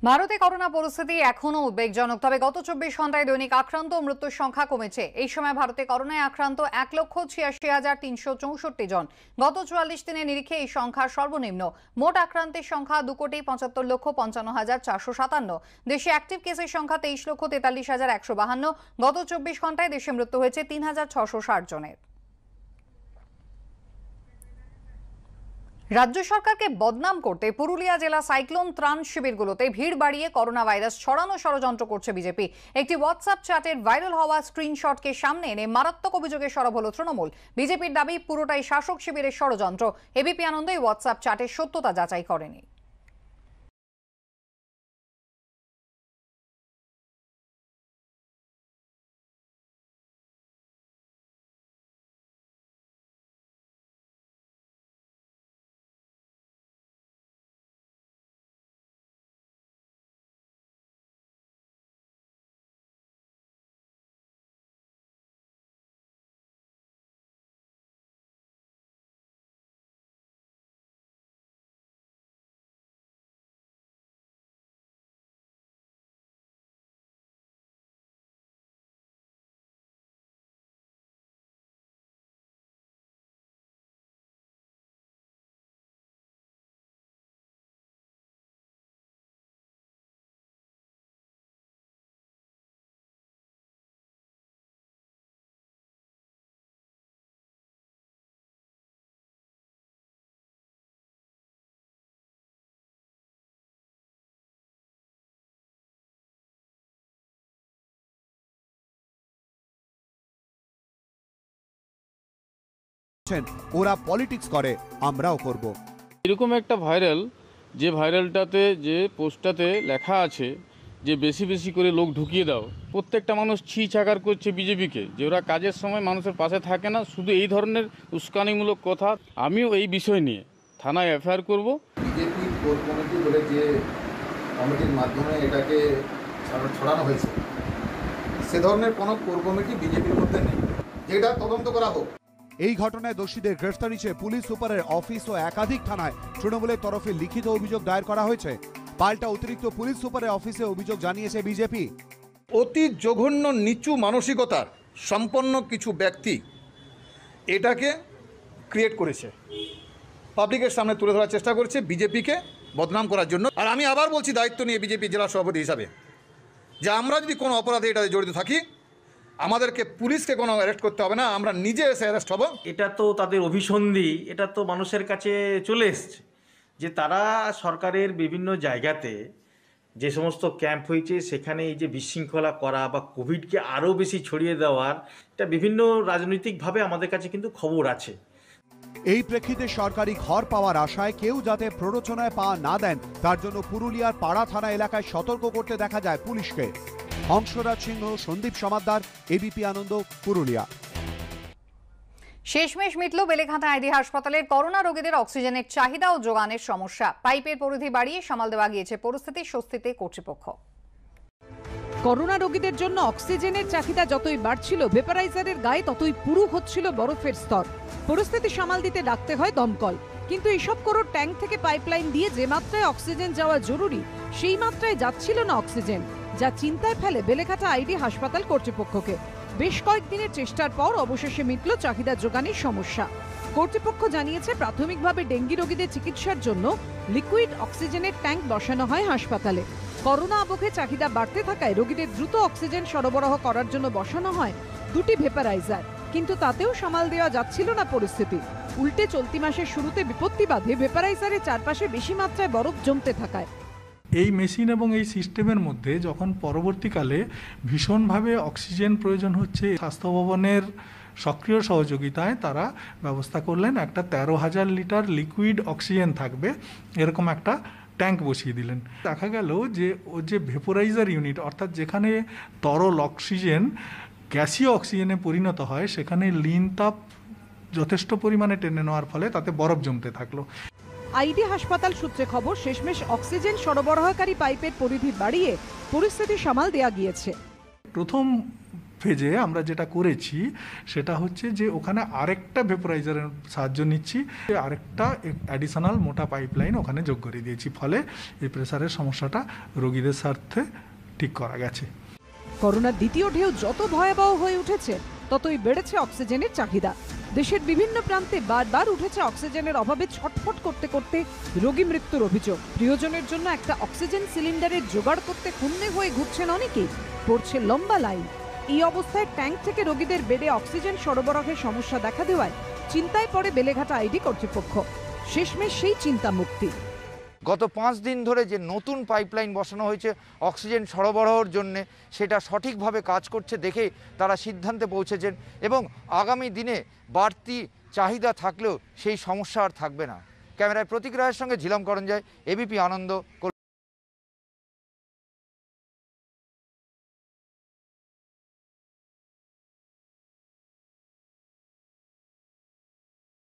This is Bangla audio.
ভারতে করোনা পরিস্থিতি এখনো উদ্বেগজনক, তবে গত 24 ঘন্টায় দৈনিক আক্রান্ত ও মৃত্যুর সংখ্যা কমেছে। এই সময় ভারতে করোনায় আক্রান্ত 1,86,364 জন। গত 44 দিনের নিরিখে এই সংখ্যা সর্বনিম্ন। মোট আক্রান্তের সংখ্যা 2,75,54,457। দেশে অ্যাক্টিভ কেসের সংখ্যা 23,43,152। গত 24 ঘন্টায় দেশে মৃত্যু হয়েছে 3,660 জনের। রাজ্য সরকারকে বদনাম করতে পুরুলিয়া জেলা সাইক্লোন ত্রাণ শিবিরগুলোতে ভিড় বাড়িয়ে করোনা ভাইরাস ছড়ানো ষড়যন্ত্র করছে বিজেপি। একটি হোয়াটসঅ্যাপ চ্যাটের ভাইরাল হওয়া স্ক্রিনশটকে সামনে এনে মারাত্মক অভিযোগে সরব হল তৃণমূল। বিজেপির দাবি পুরোটাই শাসক শিবিরের ষড়যন্ত্র। এবিপি আনন্দ এই হোয়াটসঅ্যাপ চ্যাটের সত্যতা যাচাই করেনি। ওরা পলিটিক্স করে, আমরাও করব। এরকম একটা ভাইরাল, যে ভাইরালটাতে যে পোস্টটাতে লেখা আছে যে বেশি বেশি করে লোক ঢুকিয়ে দাও, প্রত্যেকটা মানুষ ছি ছাকার করছে বিজেপিকে, যে ওরা কাজের সময় মানুষের পাশে থাকে না, শুধু এই ধরনের উস্কানিমূলক কথা। আমিও এই বিষয় নিয়ে থানায় এফআইআর করব। বিজেপি কোর কমিটি বলে যে কমিটির মাধ্যমে এটাকে ছড়ানো হয়েছে, সে ধরনের কোনো কোর কমিটি বিজেপির মধ্যে নেই, যেটা তদন্ত করা হোক। এই ঘটনায় দোষীদের গ্রেফতারি চেয়ে পুলিশ সুপারের অফিস ও একাধিক থানায় তৃণমূলের তরফে লিখিত অভিযোগ দায়ের করা হয়েছে। পাল্টা অতিরিক্ত পুলিশ সুপারের অফিসে অভিযোগ জানিয়েছে বিজেপি। অতি জঘন্য নিচু মানসিকতার সম্পন্ন কিছু ব্যক্তি এটাকে ক্রিয়েট করেছে, পাবলিকের সামনে তুলে ধরার চেষ্টা করছে বিজেপিকে বদনাম করার জন্য। আর আমি আবার বলছি দায়িত্ব নিয়ে বিজেপি জেলা সভাপতি হিসাবে, যে আমরা যদি কোনো অপরাধে এটাতে জড়িত থাকি, আমাদেরকে পুলিশকে কোনো অ্যারেস্ট করতে হবে না, আমরা নিজে এসে অ্যারেস্ট হব। এটা তো তাদের অভিসন্ধি, এটা তো মানুষের কাছে চলে এসছে যে তারা সরকারের বিভিন্ন জায়গাতে যে সমস্ত ক্যাম্প হয়েছে সেখানে এই যে বিশৃঙ্খলা করা বা কোভিডকে আরও বেশি ছড়িয়ে দেওয়ার, এটা বিভিন্ন রাজনৈতিকভাবে আমাদের কাছে কিন্তু খবর আছে। এই প্রেক্ষিতে সরকারি ঘর পাওয়ার আশায় কেউ যাতে প্ররোচনায় পা না দেন, তার জন্য পুরুলিয়ার পাড়া থানা এলাকায় সতর্ক করতে দেখা যায় পুলিশকে। হংসরাজ সিংহ, সন্দীপ সমাদ্দার, এবিপি আনন্দ, পুরুলিয়া। শেষমেশ মিটল বেলেঘাটা আইডি হাসপাতালের করোনা রোগীদের অক্সিজেনের চাহিদা ও যোগানের সমস্যা। পাইপের পরিধি বাড়িয়ে সামাল দেওয়া গিয়েছে পরিস্থিতি, স্বস্তিতে কর্তৃপক্ষ। করোনা রোগীদের জন্য অক্সিজেনের চাহিদা যতই বাড়ছিল, ভেপারাইজারের গায়ে ততই পুরু হচ্ছিল বরফের স্তর। পরিস্থিতি সামাল দিতে ডাকতে হয় দমকল, কিন্তু এসব করোর ট্যাঙ্ক থেকে পাইপলাইন দিয়ে যে মাত্রায় অক্সিজেন যাওয়া জরুরি, সেই মাত্রায় যাচ্ছিল না অক্সিজেন, যা চিন্তায় ফেলে বেলেঘাটা আইডি হাসপাতাল কর্তৃপক্ষকে। বেশ কয়েকদিনের চেষ্টার পর অবশেষে মিটল চাহিদা যোগানের সমস্যা। কর্তৃপক্ষ জানিয়েছে, প্রাথমিকভাবে ডেঙ্গি রোগীদের চিকিৎসার জন্য লিকুইড অক্সিজেনের ট্যাঙ্ক বসানো হয় হাসপাতালে। করোনা আবহে চাহিদা বাড়তে থাকায় রোগীদের দ্রুত অক্সিজেন সরবরাহ করার জন্য বসানো হয় দুটি ভেপারাইজার, কিন্তু তাতেও সামাল দেওয়া যাচ্ছিল না পরিস্থিতি। উল্টে চলতি মাসের শুরুতে বিপত্তি বাধে ভেপারাইজারের চারপাশে বেশি মাত্রায় বরফ জমতে থাকায়। এই মেশিন এবং এই সিস্টেমের মধ্যে যখন পরবর্তীকালে ভীষণভাবে অক্সিজেন প্রয়োজন হচ্ছে, স্বাস্থ্য ভবনের সক্রিয় সহযোগিতায় তারা ব্যবস্থা করলেন একটা 13,000 লিটার লিকুইড অক্সিজেন থাকবে এরকম একটা ট্যাঙ্ক বসিয়ে দিলেন। দেখা গেল যে ও যে ভেপোরাইজার ইউনিট, অর্থাৎ যেখানে তরল অক্সিজেন গ্যাসীয় অক্সিজেনে পরিণত হয়, সেখানে লিন তাপ যথেষ্ট পরিমাণে টেনে নেওয়ার ফলে তাতে বরফ জমতে থাকলো। আইডি হাসপাতাল সূত্রে খবর, শেষমেশ অক্সিজেন সরবরাহকারী পাইপের পরিধি বাড়িয়ে পরিস্থিতি সামাল দেওয়া গিয়েছে। প্রথম ফেজে আমরা যেটা করেছি সেটা হচ্ছে যে ওখানে আরেকটা ভেপোরাইজারের সাহায্য নিচ্ছি, আরেকটা অ্যাডিশনাল মোটা পাইপলাইন ওখানে যোগ করে দিয়েছি, ফলে এই প্রেসারের সমস্যাটা রোগীদের স্বার্থে ঠিক করা গেছে। করোনার দ্বিতীয় ঢেউ যত ভয়াবহ হয়ে উঠেছে ততই বেড়েছে অক্সিজেনের চাহিদা। দেশের বিভিন্ন প্রান্তে বারবার উঠেছে অক্সিজেনের অভাবে ছটফট করতে করতে রোগী মৃত্যুর অভিযোগ। প্রিয়জনের জন্য একটা অক্সিজেন সিলিন্ডারের জোগাড় করতে হন্যে হয়ে ঘুরছেন অনেকেই, পড়ছে লম্বা লাইন। এই অবস্থায় ট্যাঙ্ক থেকে রোগীদের বেডে অক্সিজেন সরবরাহের সমস্যা দেখা দেওয়ায় চিন্তায় পড়ে বেলেঘাটা আইডি কর্তৃপক্ষ। শেষমেশ সেই চিন্তা মুক্তি। গত 5 দিন ধরে যে নতুন পাইপলাইন বসানো হয়েছে অক্সিজেন সরবরাহের জন্য, সেটা সঠিকভাবে কাজ করছে দেখে তারা সিদ্ধান্তে পৌঁছেছেন এবং আগামী দিনে বাড়তি চাহিদা থাকলেও সেই সমস্যা আর থাকবে না। ক্যামেরায় প্রতীক রায়ের সঙ্গে ঝিলাম করঞ্জয়, এবিপি আনন্দ।